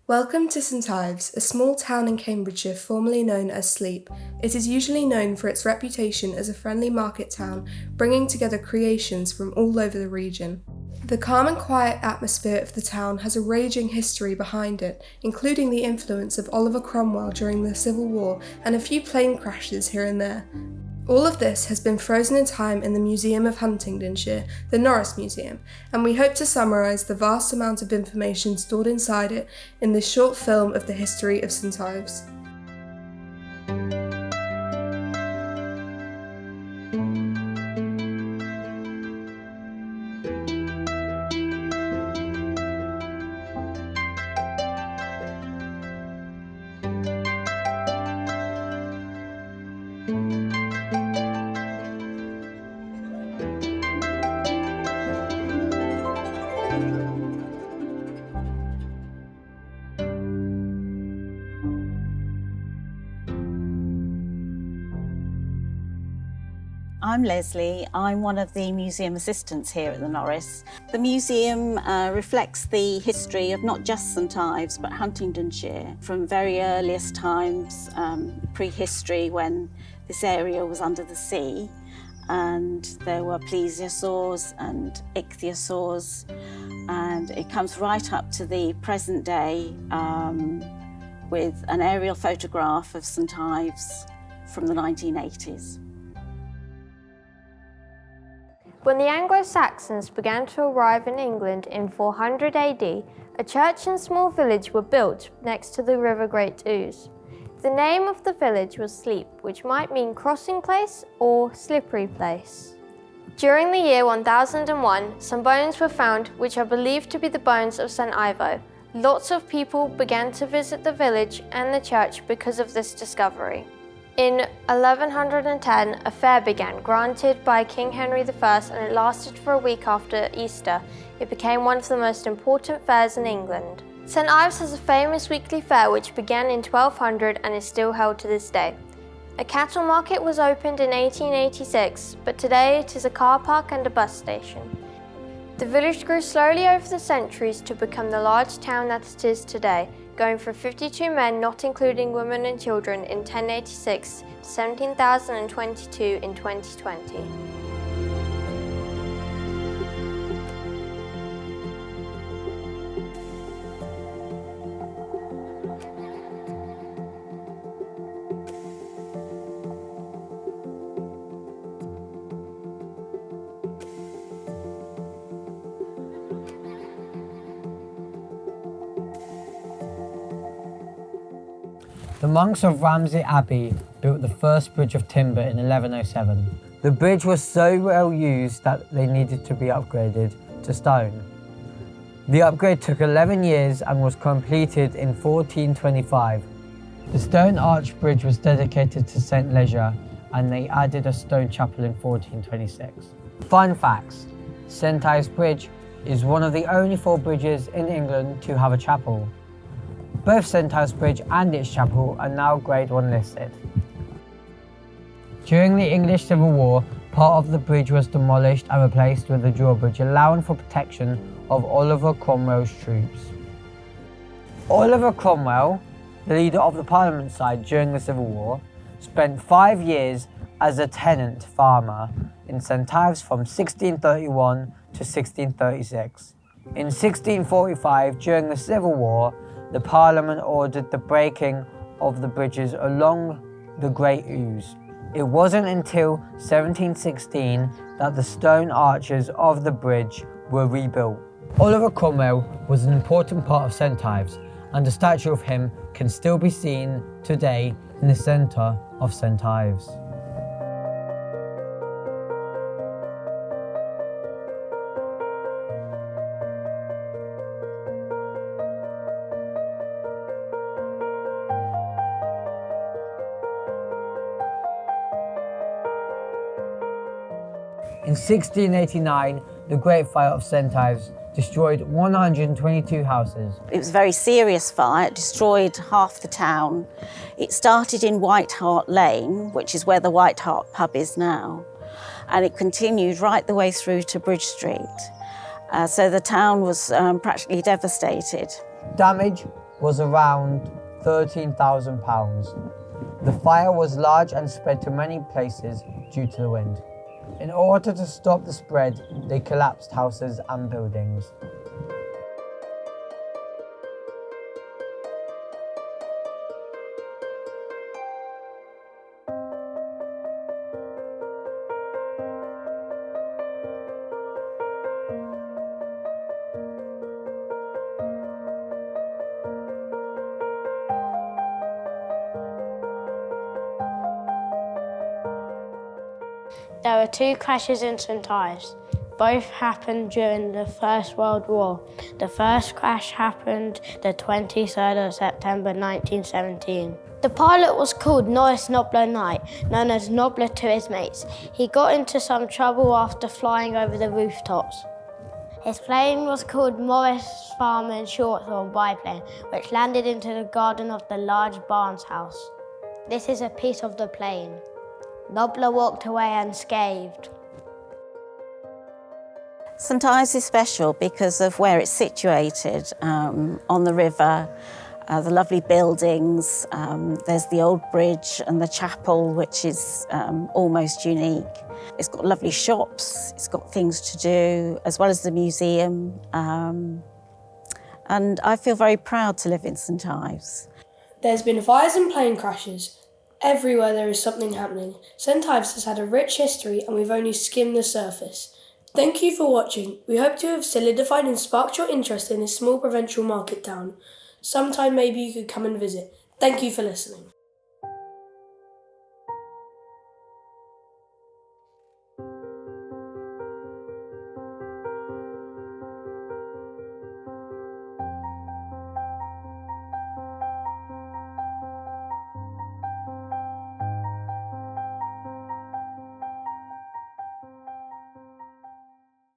Welcome to St Ives, a small town in Cambridgeshire formerly known as Sleep. It is usually known for its reputation as a friendly market town, bringing together creations from all over the region. The calm and quiet atmosphere of the town has a raging history behind it, including the influence of Oliver Cromwell during the Civil War and a few plane crashes here and there. All of this has been frozen in time in the Museum of Huntingdonshire, the Norris Museum, and we hope to summarise the vast amount of information stored inside it in this short film of the history of St Ives. I'm Leslie. I'm one of the museum assistants here at the Norris. The museum reflects the history of not just St Ives but Huntingdonshire from very earliest times, prehistory, when this area was under the sea and there were plesiosaurs and ichthyosaurs, and it comes right up to the present day with an aerial photograph of St Ives from the 1980s. When the Anglo-Saxons began to arrive in England in 400 AD, a church and small village were built next to the River Great Ouse. The name of the village was Sleep, which might mean crossing place or slippery place. During the year 1001, some bones were found which are believed to be the bones of St Ivo. Lots of people began to visit the village and the church because of this discovery. In 1110, a fair began, granted by King Henry I, and it lasted for a week after Easter. It became one of the most important fairs in England. St Ives has a famous weekly fair which began in 1200 and is still held to this day. A cattle market was opened in 1886, but today it is a car park and a bus station. The village grew slowly over the centuries to become the large town that it is today, going from 52 men, not including women and children, in 1086 to 17,022 in 2020. The monks of Ramsey Abbey built the first bridge of timber in 1107. The bridge was so well used that they needed to be upgraded to stone. The upgrade took 11 years and was completed in 1425. The stone arch bridge was dedicated to St Leger, and they added a stone chapel in 1426. Fun facts: St Ives Bridge is one of the only 4 bridges in England to have a chapel. Both St Ives Bridge and its chapel are now Grade 1 listed. During the English Civil War, part of the bridge was demolished and replaced with a drawbridge, allowing for protection of Oliver Cromwell's troops. Oliver Cromwell, the leader of the Parliament side during the Civil War, spent 5 years as a tenant farmer in St Ives from 1631 to 1636. In 1645, during the Civil War, the Parliament ordered the breaking of the bridges along the Great Ouse. It wasn't until 1716 that the stone arches of the bridge were rebuilt. Oliver Cromwell was an important part of St Ives, and a statue of him can still be seen today in the centre of St Ives. In 1689, the Great Fire of St Ives destroyed 122 houses. It was a very serious fire. It destroyed half the town. It started in White Hart Lane, which is where the White Hart pub is now, and it continued right the way through to Bridge Street. So the town was practically devastated. Damage was around £13,000. The fire was large and spread to many places due to the wind. In order to stop the spread, they collapsed houses and buildings. There were two crashes in St Ives. Both happened during the First World War. The first crash happened the 23rd of September 1917. The pilot was called Norris Nobler Knight, known as Nobler to his mates. He got into some trouble after flying over the rooftops. His plane was called Morris Farman Shorthorn biplane, which landed into the garden of the large Barnes house. This is a piece of the plane. Nobler walked away unscathed. St Ives is special because of where it's situated, on the river, the lovely buildings. There's the old bridge and the chapel, which is almost unique. It's got lovely shops, it's got things to do, as well as the museum. And I feel very proud to live in St Ives. There's been fires and plane crashes. Everywhere there is something happening. St Ives has had a rich history and we've only skimmed the surface. Thank you for watching. We hope to have solidified and sparked your interest in this small provincial market town. Sometime maybe you could come and visit. Thank you for listening.